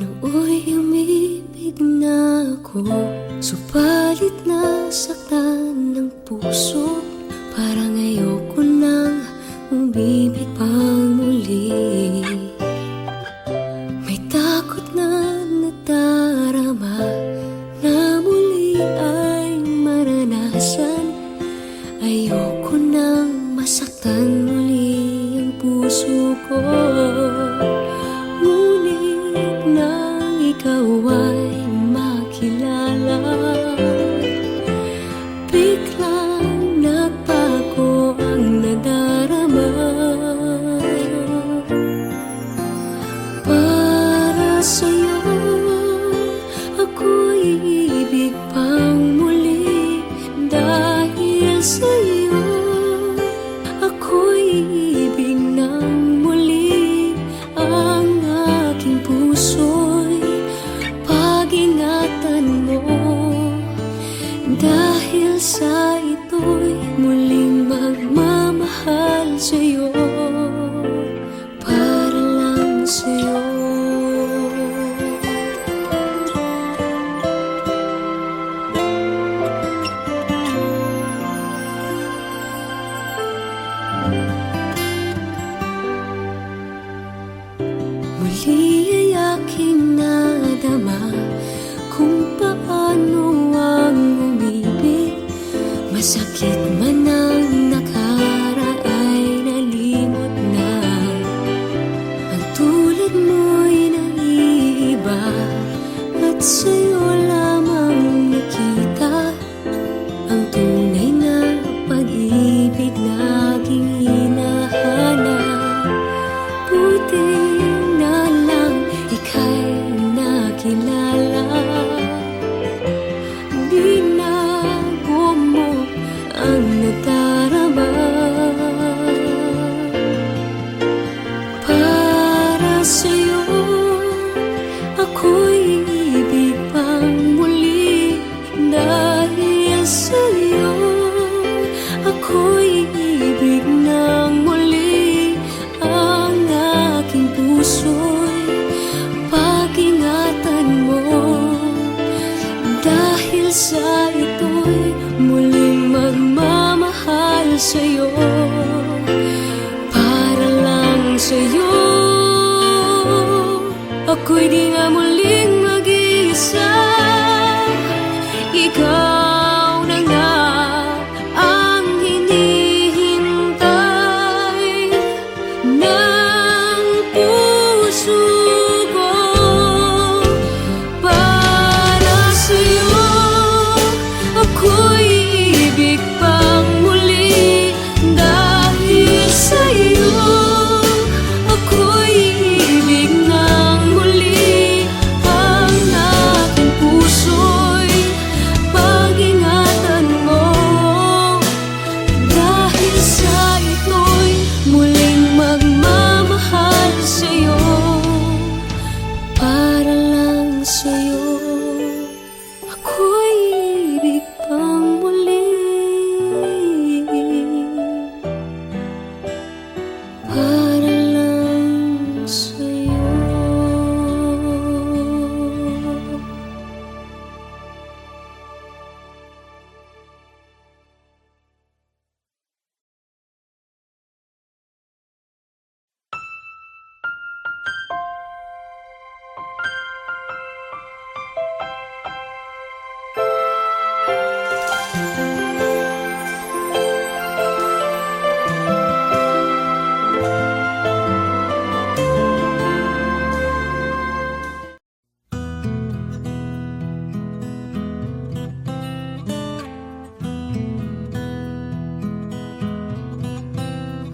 Nooy umibig na ako, subalit nasaktan ng puso. Parang ayoko nang umibig pang muli. May takot na nadarama na muli ay maranasan. Ayoko nang masaktan muli ang puso ko. Ngunit nang ikaw ay makilala, biglang nagbago ang nadarama. Para sa'yo ako'y ibig pang muli. Dahil sa'yo ako'y ibig ng muli. Ang aking puso'y pag-ingatan mo. Dahil sa ito'y muling magmamahal sa'yo, para lang sa'yo. Muli ay aking nadama kung paano ang umibig. Masakit man ang nakaraan nalimot na. Ang tulad mo'y naiiba at sa'yo lamang nakita ang tunay na pag-ibig na aking hinahanap. Buti na lang ika'y nakilala. Binago mo ang nadarama. Para sa'yo ako'y ibig pang muli. Dahil sa'yo ako'y ibig ng muli. Ang aking puso'y pag-ingatan mo. Dahil sa ito'y muling magmamahal sa'yo, para lang sa'yo. Ako'y di nga muling mag-iisa. Ikaw na nga ang hinihintay ng puso ko. Para sa'yo ako'y ibig pang muli. Dahil sa'yo ako'y ibig ng muli. Ang aking puso'y pag-ingatan mo. Dahil sa ito'y muling magmamahal sa'yo, para lang sa'yo. Ako'y ibig pang muli. Para lang sa'yo.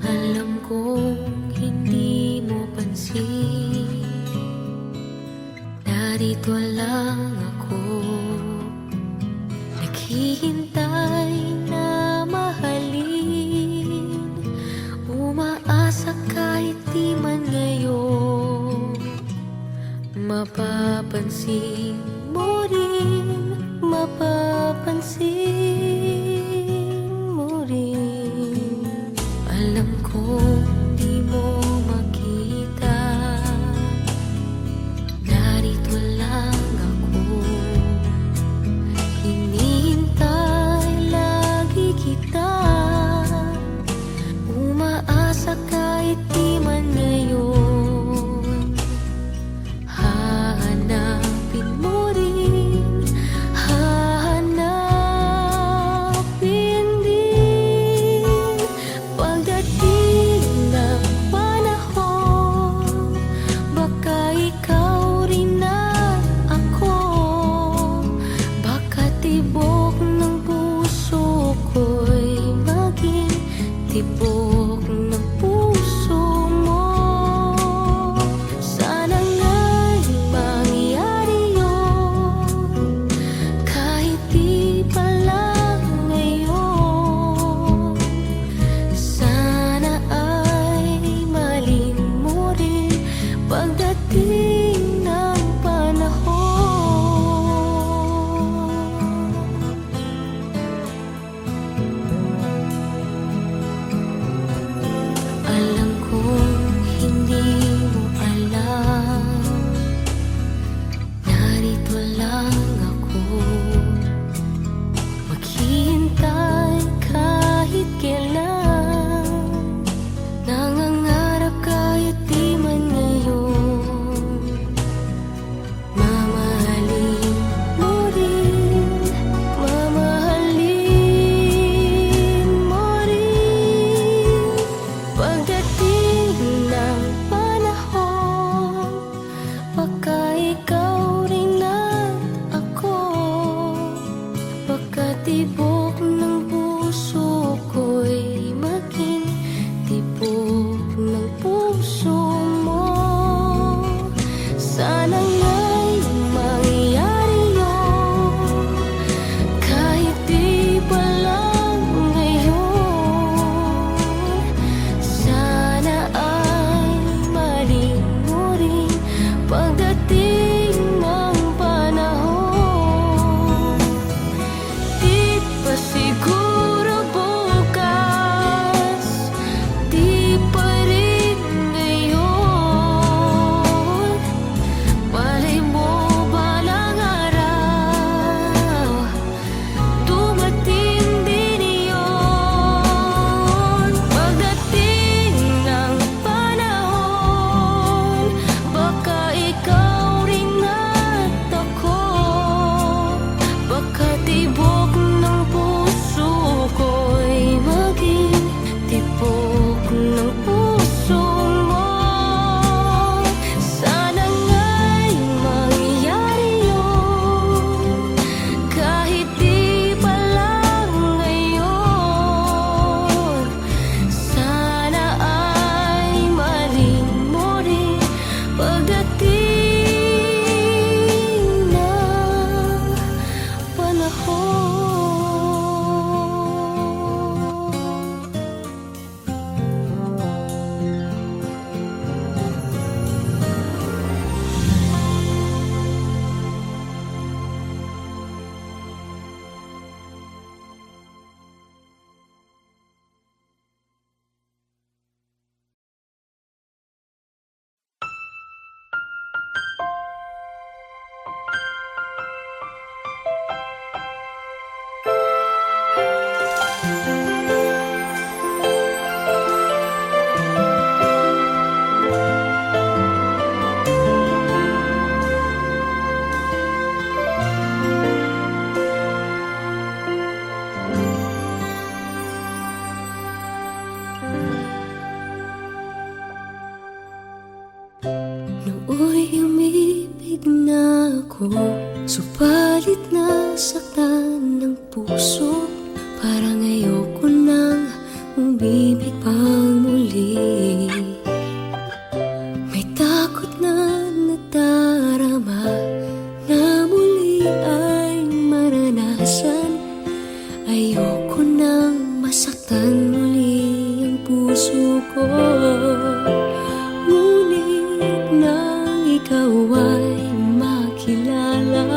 Alam kong hindi mo pansin, narito lang ako, naghihintay na mahalin. Umaasa kahit di man ngayon, mapapansin mo rin, mapapansin mo rin. Alam kong di mo makita, narito Umiibig na ako, subalit nasaktan ng puso. Parang ayoko nang umibig pang muli. May takot na nadarama na muli ay maranasan. Ayoko nang masaktan muli ang puso ko. Ngunit nang ikaw ay makilala,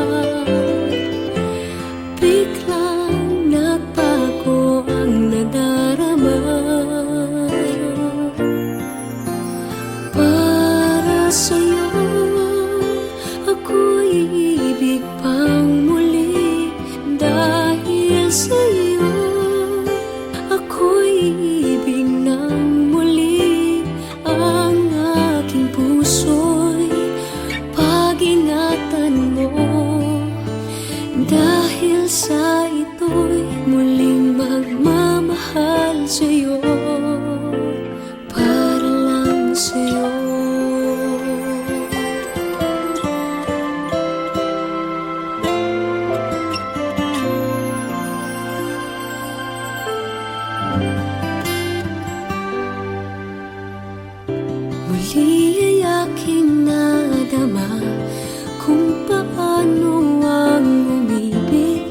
biglang nagbago ang nadarama. Para sa'yo ako'y ibig pang muli. Dahil sa'yo ako'y ibig ng muli. Ang aking puso'y pag-ingatan mo. Dahil sa ito'y muling magmamahal sa'yo, para lang sa'yo. Muli ay aking nadama kung paano ang umibig.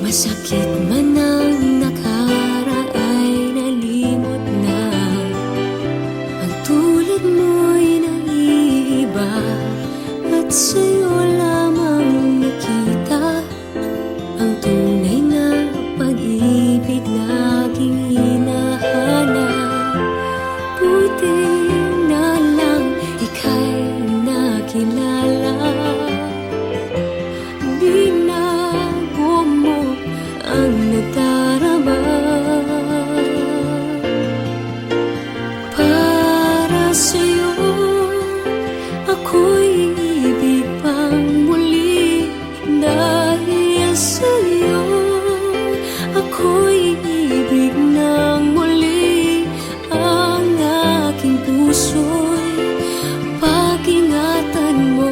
Masakit man ang nakaraan ay nalimot na. Ang tulad mo'y naiiba at sa'yo lamang nakita ang tunay na pag-ibig na aking hinahanap. Buti na lang ika'y nakilala. Binago mo ang nadarama. Para sa'yo ako'y ibig pang muli. Dahil sa'yo ako'y ibig ng muli. Ang aking puso'y pag-ingatan mo.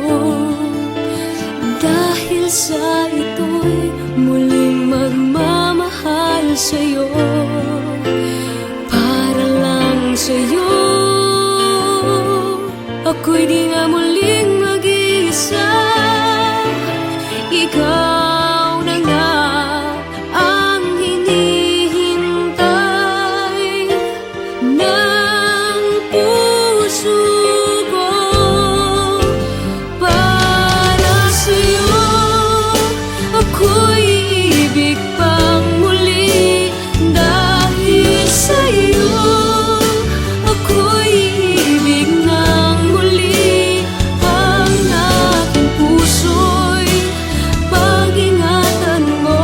Dahil sa ito'y muling magmamahal sa'yo, para lang sa'yo. Ako'y di nga muling mag-iisa. Ikaw na nga ang hinihintay ng puso ko. Para sa'yo ako'y ibig pang muli. Dahil sa'yo ako'y ibig ng muli. Ang aking puso'y pag-ingatan mo.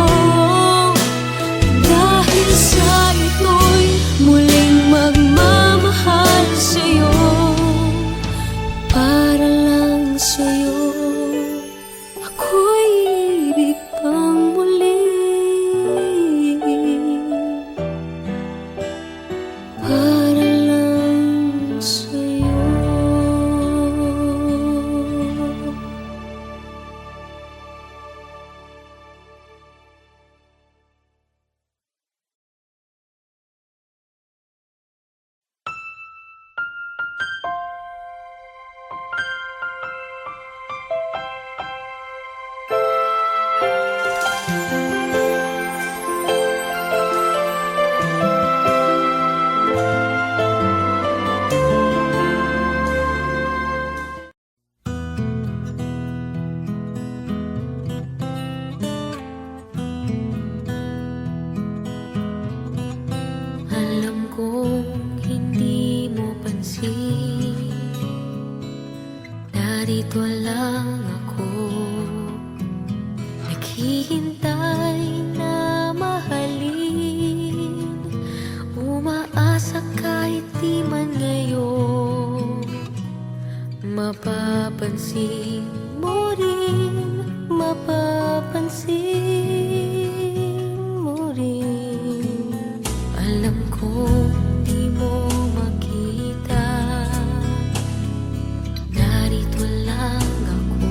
Dahil sa ito'y muling magmamahal sa'yo, para lang sa'yo. Ako'y ibig pang muli. Para lang sa'yo. Alam kong hindi mo pansin, narito lang ako, naghihintay na mahalin. Umaasa kahit di man ngayon, mapapansin mo rin, mapapansin mo rin. Alam kong di mo makita, narito lang ako,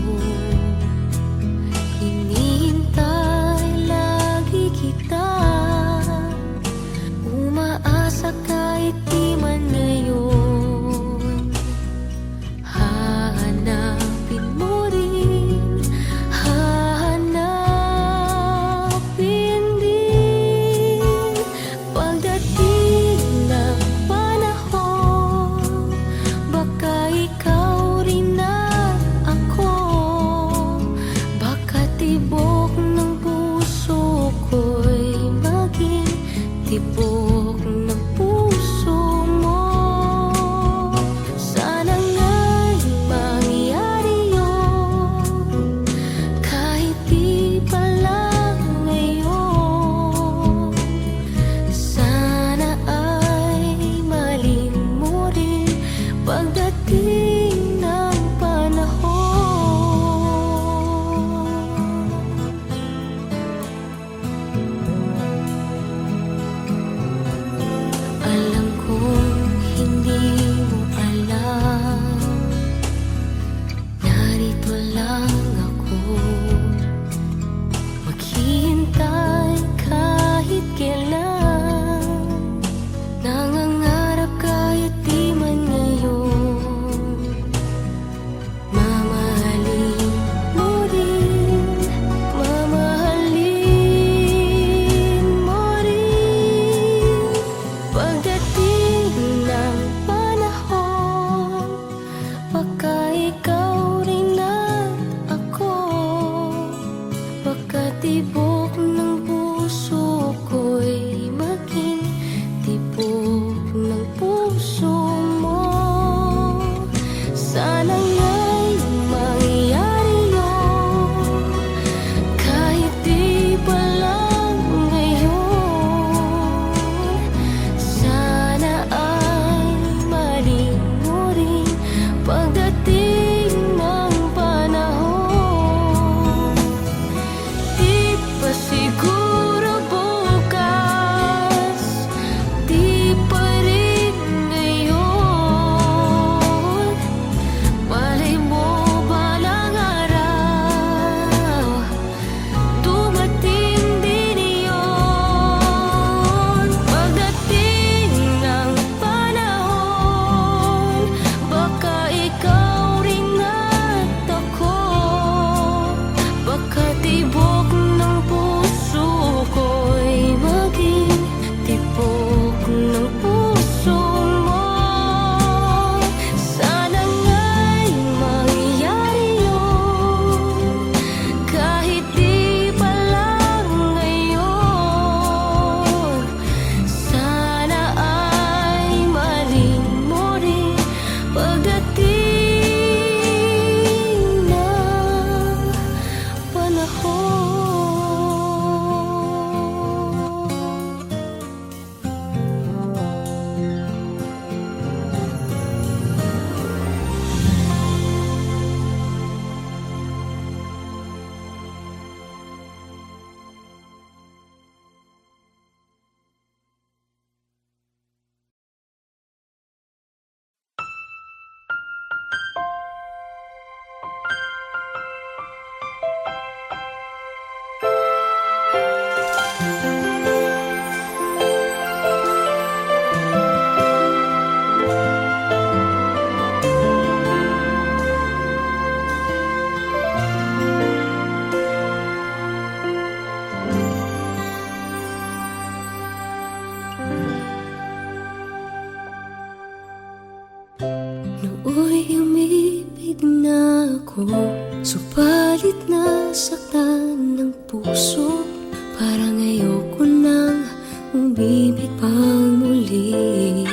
Subalit nasaktan ng puso, parang ayoko nang umibig pang muli.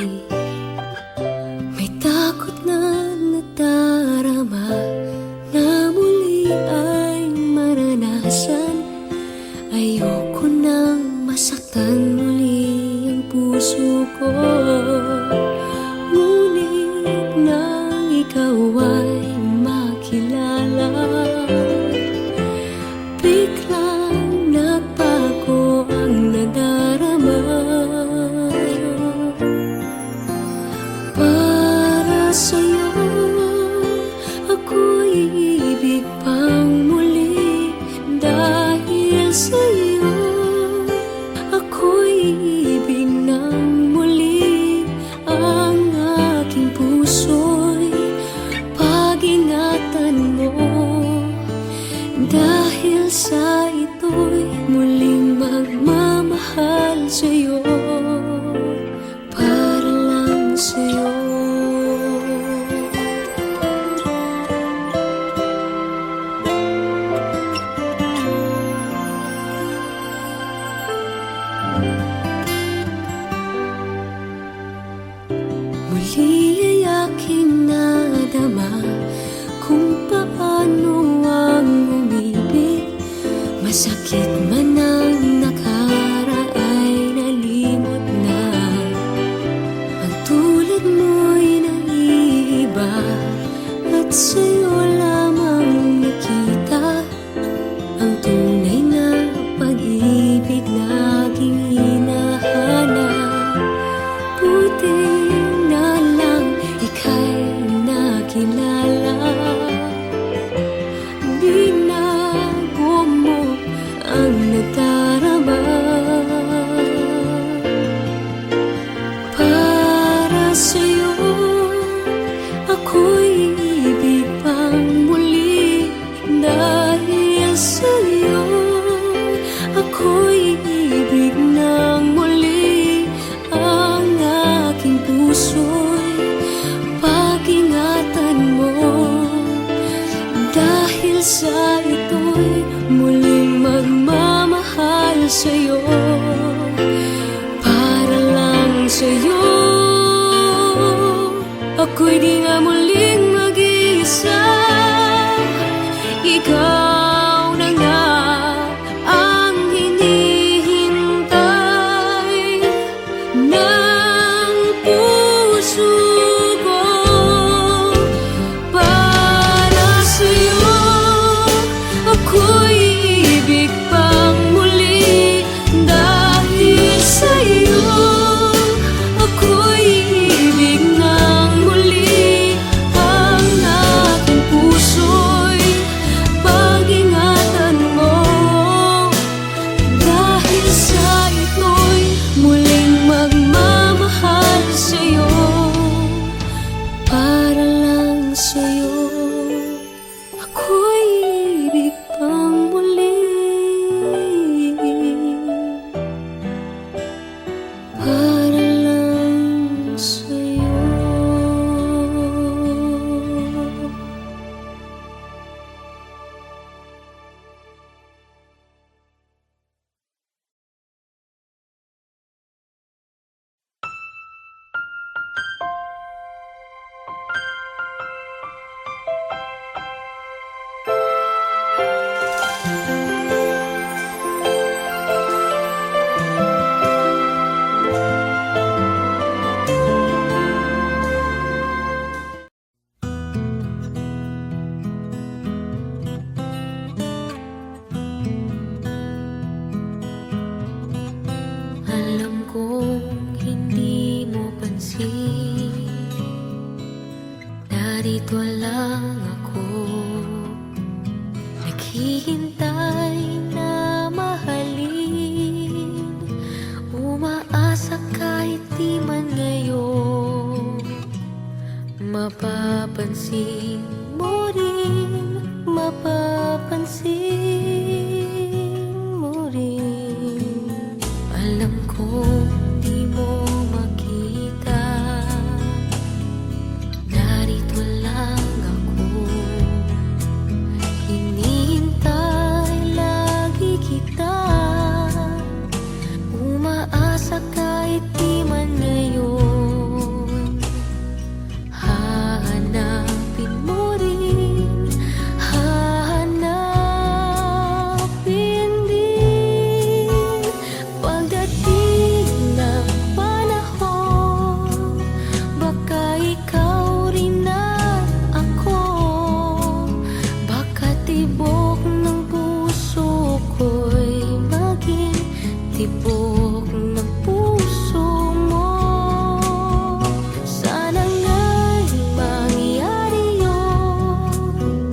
May takot na nadarama na muli ay maranasan. Ayoko nang masaktan muli ang puso ko. Ngunit nang ikaw ay makilala, biglang nagbago ang nadarama. Para sa'yo ako'y ibig pang muli. Dahil sa'yo ako'y ibig ng muli. Ang aking puso'y pag-ingatan mo. Dahil sa ito'y muling magmamahal sa'yo, para lang sa'yo. Muli ay aking nadama kung paano ang umibig. Masakit man ang nakaraay nalimot na. Ang tulad mo'y naiiba at sa'yo lamang nakita ang tunay na pag-ibig laging hinahanap. Buti na lang ika'y nakilala. Binago mo ang nadarama. Para sa'yo ako'y ibig pang muli. Dahil sa'yo ako'y ibig ng muli. Ang aking puso'y pag-ingatan mo. Dahil sa ito'y muling magmamahal sa'yo, para lang sa'yo. Ako'y di nga muling mag-iisa. Ikaw na nga ang hinihintay ng puso ko. Para sa'yo ako'y ibig pang muli. Dahil sa'yo ako'y ibig ng muli. Ang aking puso'y pag-ingatan mo. Dahil sa ito'y muling magmamahal sa'yo, para lang sa'yo. Ako'y ibig pang muli. Para lang sa'yo. Alam kong hindi mo pansin, narito lang ako, naghihintay na mahalin. Umaasa kahit di man ngayon, mapapansin mo rin, mapapansin mo rin. Alam kong di mo makita, narito lang ako, Pagkatibok ng puso ko'y maging tibok ng puso mo. Sana nga'y mangyari yun,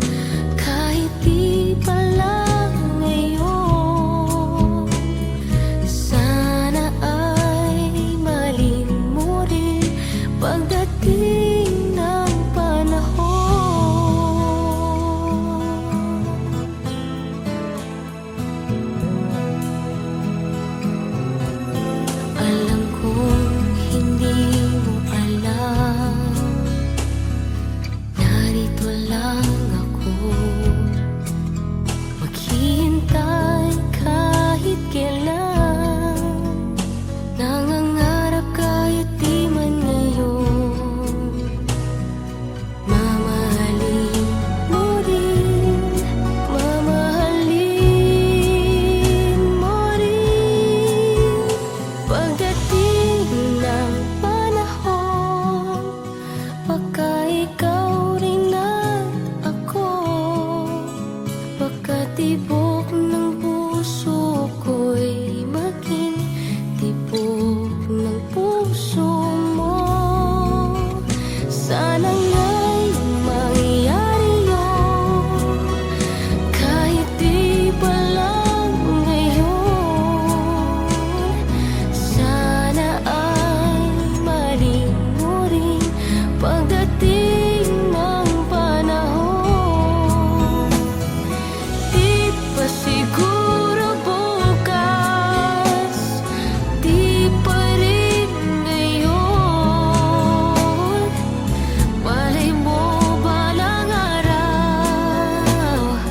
kahit di pa lang ngayon. Sana ay mahalin mo rin pagdating ng panahon. Alam kong hindi mo alam, narito lang ako, maghihintay kahit kailan. Nangangarap kahit di man ngayon, mamahalin mo rin, mamahalin mo rin. Pagdating ng panahon, baka ikaw rin at ako, pagkatibok ng puso ko'y maging tibok ng puso mo. Sana nga'y mangyari yun, kahit di pa lang ngayon. Sana ay mahalin mo rin pagdating ng panahon. Di pa siguro bukas, di pa rin ngayon. Malay mo balang araw,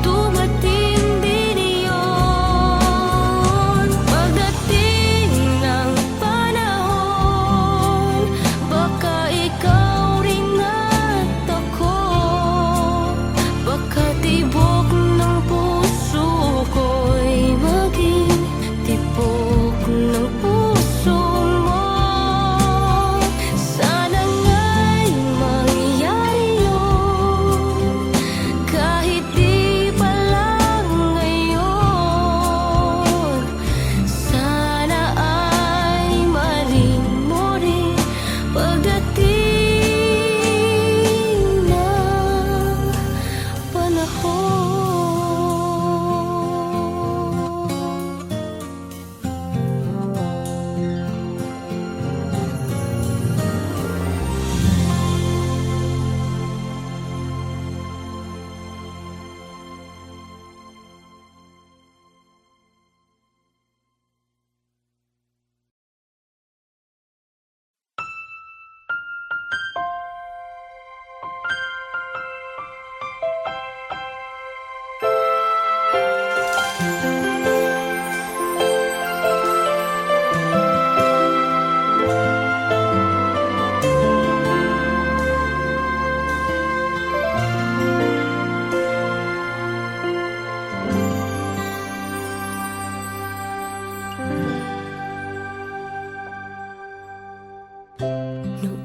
dumating din iyon. Pagdating ng panahon, baka ikaw rin at ako, pagkatibok ng puso ko'y maging tibok ng puso mo. Sana nga'y mangyari yun, kahit di pa lang ngayon. Sana ay mahalin mo rin pagdating ng panahon.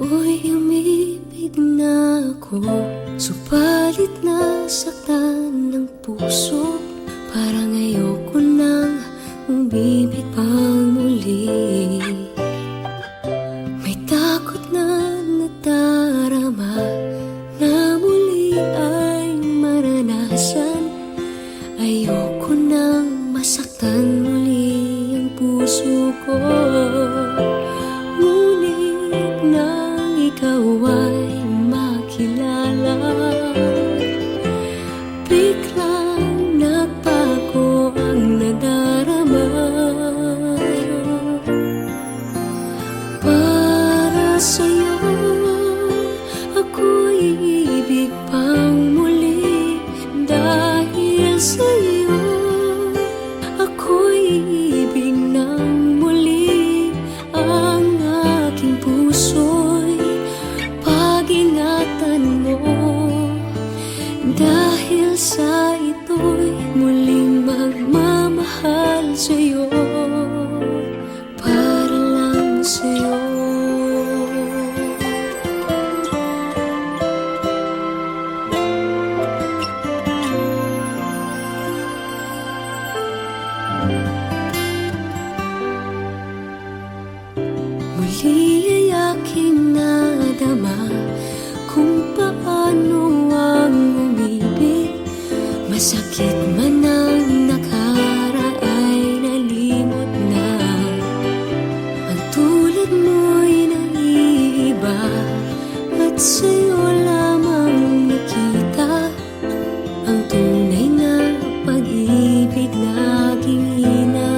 Nooy umibig na ako, subalit nasaktan ng puso. Parang ayoko nang umibig pang muli. May takot na nadarama na muli ay maranasan. Ayoko nang masaktan muli ang puso ko. Ngunit nang ikaw ay makilala, biglang nagbago ang nadarama. Para sa'yo, ako'y ibig pang muli. Dahil sa'yo, ako'y ibig ng muli. Ang aking puso'y pag-ingatan mo, dahil sa ito'y muling magmamahal sa'yo, para lang sa'yo. Masakit man ang nakaraay nalimot na. Ang tulad mo'y naiiba at sa'yo lamang nakita ang tunay na pag-ibig laging hinahangad.